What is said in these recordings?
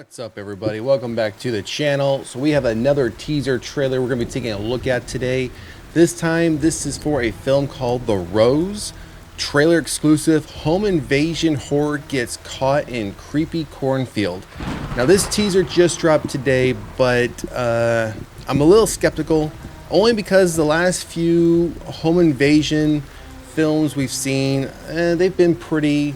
What's up, everybody? Welcome back to the channel. So we have another teaser trailer we're going to be taking a look at today. This time, this is for a film called The Rose. Trailer exclusive. Home invasion horror gets caught in creepy cornfield. Now, this teaser just dropped today, but I'm a little skeptical, only because the last few home invasion films we've seen, they've been pretty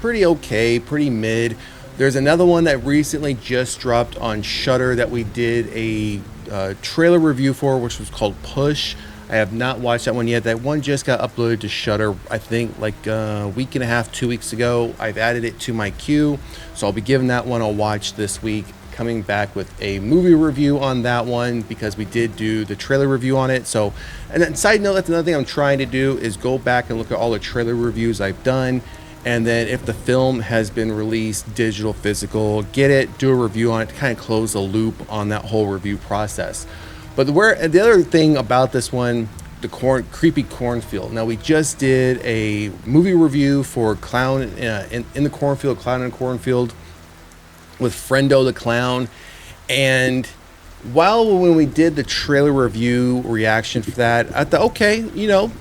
okay, pretty mid. There's another one that recently just dropped on Shudder that we did a trailer review for, which was called Push. I have not watched that one yet. That one just got uploaded to Shudder, I think, like a week and a half, 2 weeks ago. I've added it to my queue, so I'll be giving that one a watch this week. Coming back with a movie review on that one because we did do the trailer review on it. So, and then side note, that's another thing I'm trying to do is go back and look at all the trailer reviews I've done. And then if the film has been released, digital, physical, get it, do a review on it to kind of close the loop on that whole review process. But the other thing about this one, the creepy cornfield. Now, we just did a movie review for Clown in the Cornfield, Clown in the Cornfield with Friendo the Clown. And when we did the trailer review reaction for that, I thought, okay,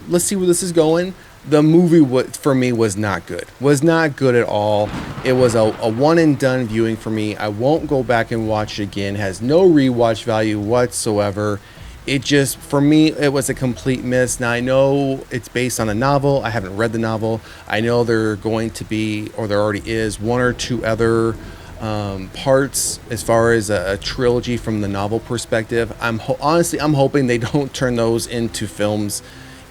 let's see where this is going. The movie for me was not good. Was not good at all. It was a one and done viewing for me. I won't go back and watch it again. Has no rewatch value whatsoever. It just, for me, it was a complete miss. Now, I know it's based on a novel. I haven't read the novel. I know there going to be, or there already is, one or two other parts as far as a trilogy from the novel perspective. Honestly, I'm hoping they don't turn those into films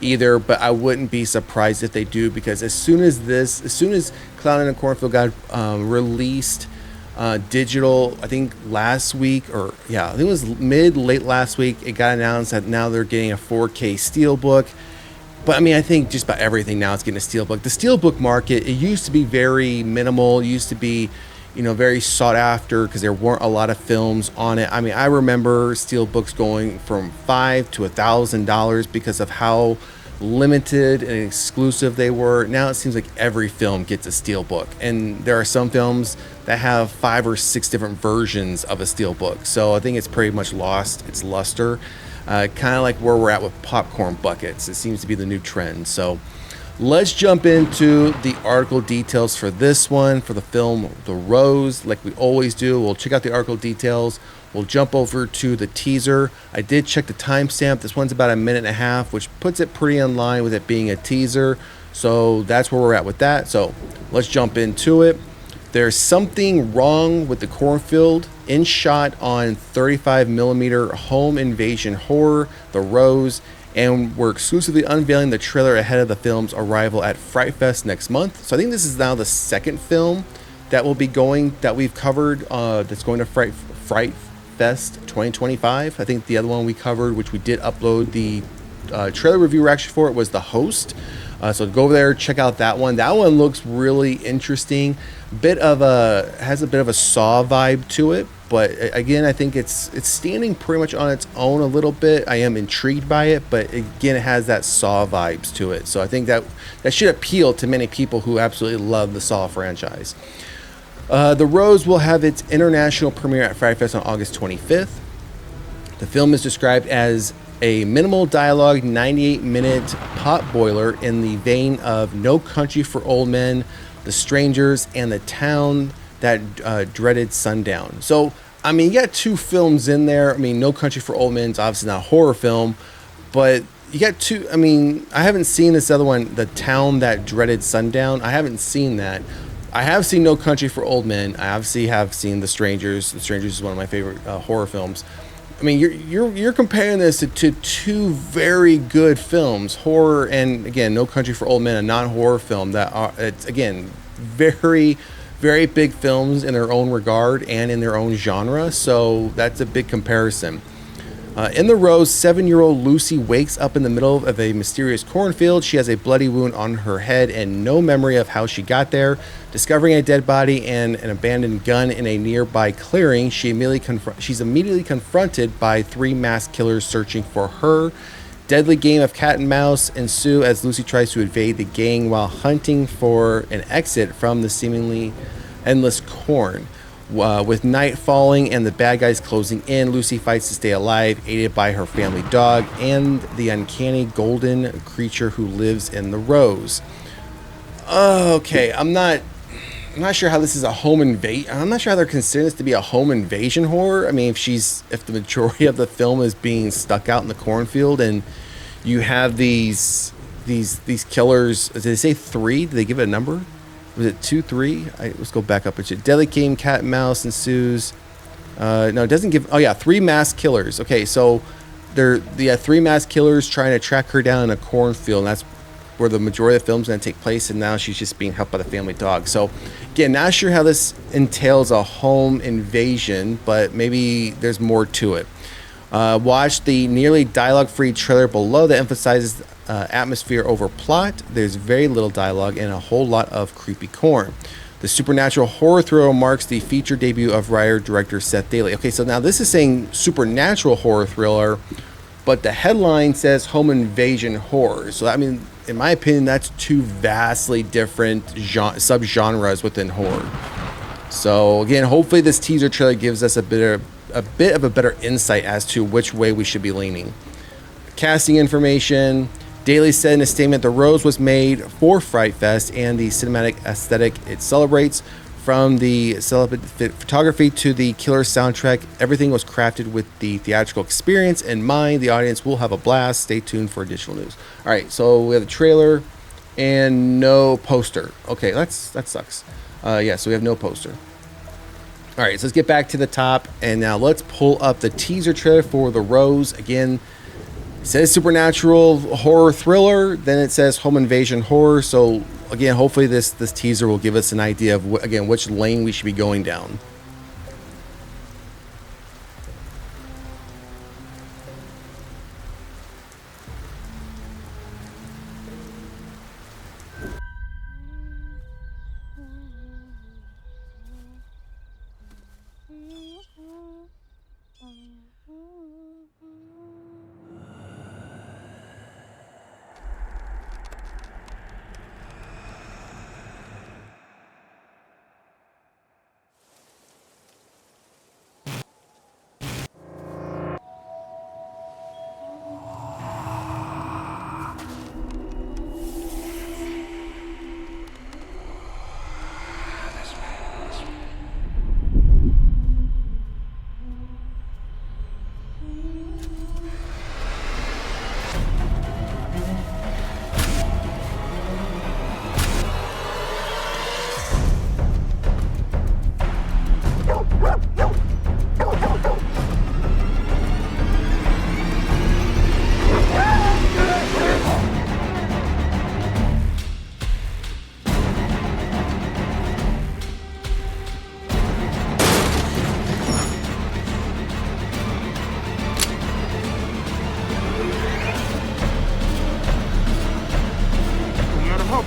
either, but I wouldn't be surprised if they do, because as soon as Clown in the Cornfield got released digital, I think last week, I think it was late last week, it got announced that now they're getting a 4K steelbook. But I mean, I think just about everything now is getting a steelbook. The steelbook market, it used to be very minimal, it used to be very sought after because there weren't a lot of films on it. I mean, I remember steelbooks going from $500 to $1,000 because of how limited and exclusive they were. Now it seems like every film gets a steelbook, and there are some films that have 5 or 6 different versions of a steelbook. So I think it's pretty much lost its luster. Kind of like where we're at with popcorn buckets. It seems to be the new trend. So let's jump into the article details for this one, for the film The Rose. Like we always do, we'll check out the article details. We'll jump over to the teaser. I did check the timestamp. This one's about 1.5 minutes, which puts it pretty in line with it being a teaser. So that's where we're at with that. So let's jump into it. There's something wrong with the cornfield in shot on 35mm home invasion horror, The Rose. And we're exclusively unveiling the trailer ahead of the film's arrival at FrightFest next month. So I think this is now the second film that will be that we've covered that's going to FrightFest 2025. I think the other one we covered, which we did upload the trailer review reaction for, it was The Host. So go over there, check out that one. That one looks really interesting. Has a bit of a Saw vibe to it. But again, I think it's standing pretty much on its own a little bit. I am intrigued by it, but again, it has that Saw vibes to it. So I think that should appeal to many people who absolutely love the Saw franchise. The Rose will have its international premiere at FrightFest on August 25th. The film is described as a minimal dialogue, 98-minute potboiler in the vein of No Country for Old Men, The Strangers, and The Town That Dreaded Sundown. So, I mean, you got 2 films in there. I mean, No Country for Old Men is obviously not a horror film, but you got 2. I mean, I haven't seen this other one, The Town That Dreaded Sundown. I haven't seen that. I have seen No Country for Old Men. I obviously have seen The Strangers. The Strangers is one of my favorite horror films. I mean, you're comparing this to 2 very good films, horror, and again, No Country for Old Men, a non-horror film that are, it's again very, very big films in their own regard and in their own genre. So that's a big comparison. In The Rose, 7-year-old Lucy wakes up in the middle of a mysterious cornfield. She has a bloody wound on her head and no memory of how she got there. Discovering a dead body and an abandoned gun in a nearby clearing, she's immediately confronted by 3 masked killers searching for her. Deadly game of cat and mouse ensue as Lucy tries to evade the gang while hunting for an exit from the seemingly endless corn. With night falling and the bad guys closing in, Lucy fights to stay alive, aided by her family dog and the uncanny golden creature who lives in the rose. Okay, I'm not sure how this is a home invasion. I'm not sure how they're considering this to be a home invasion horror. I mean, if the majority of the film is being stuck out in the cornfield, and you have these killers. Did they say 3? Did they give it a number? Was it 2, 3? Let's go back up. It's a deadly game, cat and mouse ensues. No, it doesn't give. Oh yeah, 3 masked killers. Okay, so they're 3 masked killers trying to track her down in a cornfield, and that's where the majority of the film's going to take place. And now she's just being helped by the family dog. So again, not sure how this entails a home invasion, but maybe there's more to it. Watch the nearly dialogue-free trailer below that emphasizes atmosphere over plot. There's very little dialogue and a whole lot of creepy corn. The supernatural horror thriller marks the feature debut of writer-director Seth Daly. Okay, so now this is saying supernatural horror thriller, but the headline says home invasion horror. So, I mean, in my opinion, that's 2 vastly different subgenres within horror. So, again, hopefully this teaser trailer gives us a bit of a better insight as to which way we should be leaning. Casting information. Daly said in a statement, the rose was made for FrightFest and the cinematic aesthetic it celebrates. From the photography to the killer soundtrack, everything was crafted with the theatrical experience in mind. The audience will have a blast. Stay tuned for additional news. All right, so we have the trailer and no poster. Okay, that sucks. Yeah, so we have no poster. All right, so let's get back to the top, and now let's pull up the teaser trailer for The Rose. Again, it says supernatural horror thriller, then it says home invasion horror. So again, hopefully this teaser will give us an idea of which lane we should be going down.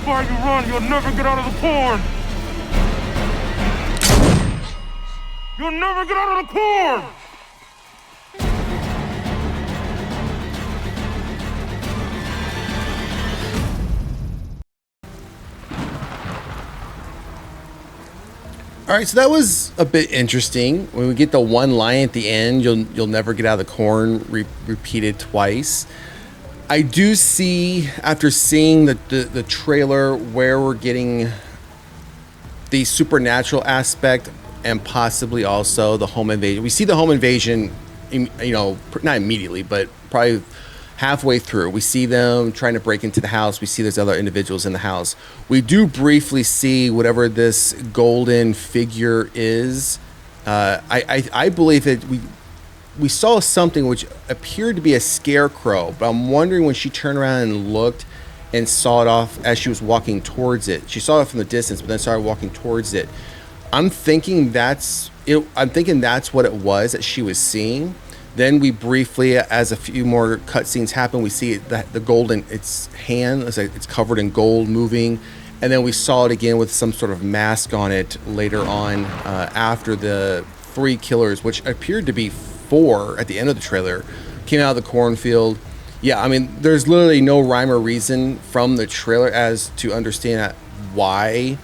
far you run, you'll never get out of the corn! You'll never get out of the corn! All right, so that was a bit interesting. When we get the one line at the end, you'll never get out of the corn, repeated twice. I do see, after seeing the trailer, where we're getting the supernatural aspect and possibly also the home invasion. We see the home invasion, you know, not immediately, but probably halfway through. We see them trying to break into the house. We see there's other individuals in the house. We do briefly see whatever this golden figure is. I believe that we saw something which appeared to be a scarecrow, but I'm wondering when she turned around and looked and saw it off as she was walking towards it. She saw it from the distance, but then started walking towards it. I'm thinking that's it. I'm thinking that's what it was that she was seeing. Then we briefly, as a few more cutscenes happen, we see the golden, its hand, it's covered in gold moving. And then we saw it again with some sort of mask on it later on after the three killers, which appeared to be four at the end of the trailer, came out of the cornfield. Yeah, I mean, there's literally no rhyme or reason from the trailer as to understand why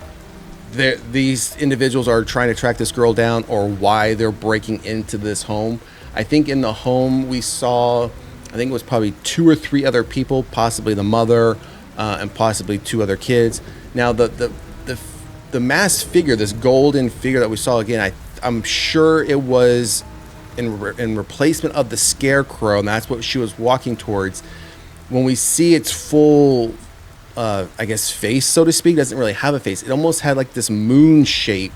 these individuals are trying to track this girl down, or why they're breaking into this home. I think in the home we saw, I think it was probably 2 or 3 other people, possibly the mother, and possibly 2 other kids. Now the masked figure, this golden figure that we saw again, I'm sure it was in replacement of the scarecrow, and that's what she was walking towards. When we see its full, I guess, face, so to speak, doesn't really have a face. It almost had like this moon shape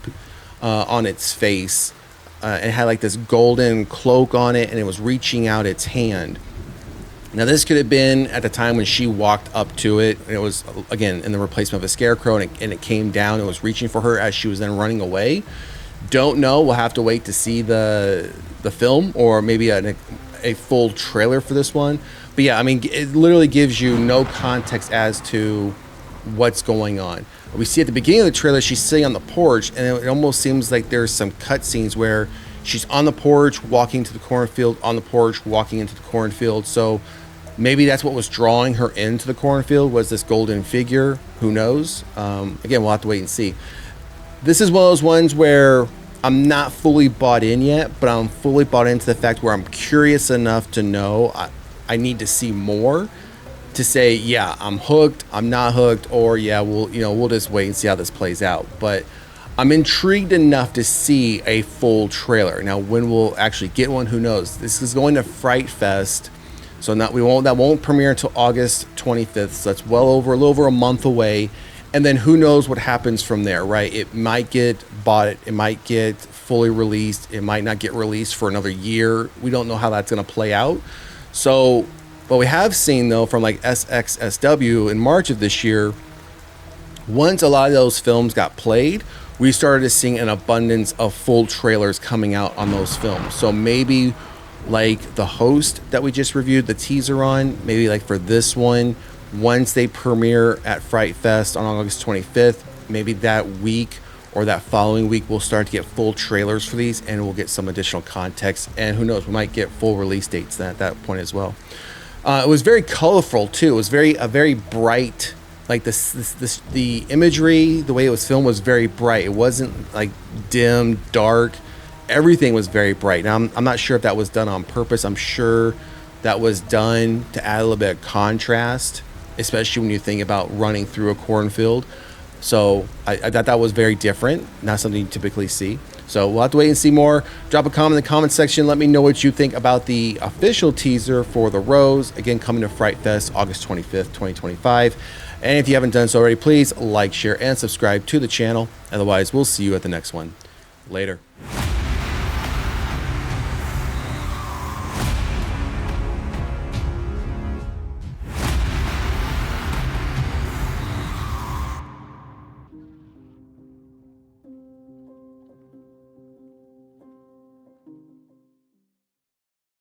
on its face. It had like this golden cloak on it, and it was reaching out its hand. Now, this could have been at the time when she walked up to it. And it was, again, in the replacement of a scarecrow, and it came down and was reaching for her as she was then running away. Don't know. We'll have to wait to see the film, or maybe a full trailer for this one. But yeah, I mean, it literally gives you no context as to what's going on. We see at the beginning of the trailer, she's sitting on the porch, and it almost seems like there's some cut scenes where she's on the porch, walking to the cornfield, on the porch, walking into the cornfield. So maybe that's what was drawing her into the cornfield, was this golden figure. Who knows? Again, we'll have to wait and see. This is one of those ones where I'm not fully bought in yet, but I'm fully bought into the fact where I'm curious enough to know I need to see more to say, yeah, I'm hooked, I'm not hooked, or yeah, we'll just wait and see how this plays out. But I'm intrigued enough to see a full trailer. Now, when we'll actually get one, who knows? This is going to FrightFest, so that won't premiere until August 25th. So that's a little over a month away. And then who knows what happens from there, right? It might get bought, it might get fully released, it might not get released for another year. We don't know how that's going to play out. So, what we have seen though from like SXSW in March of this year, once a lot of those films got played, we started seeing an abundance of full trailers coming out on those films. So maybe like the Host that we just reviewed the teaser on, maybe like for this one, once they premiere at FrightFest on August 25th, maybe that week or that following week, we'll start to get full trailers for these, and we'll get some additional context. And who knows, we might get full release dates at that point as well. It was very colorful too. It was a very bright, like the imagery, the way it was filmed was very bright. It wasn't like dim, dark. Everything was very bright. Now, I'm not sure if that was done on purpose. I'm sure that was done to add a little bit of contrast, especially when you think about running through a cornfield. So I thought that was very different, not something you typically see. So we'll have to wait and see more. Drop a comment in the comment section. Let me know what you think about the official teaser for The Rose. Again, coming to FrightFest August 25th, 2025. And if you haven't done so already, please like, share, and subscribe to the channel. Otherwise, we'll see you at the next one. Later.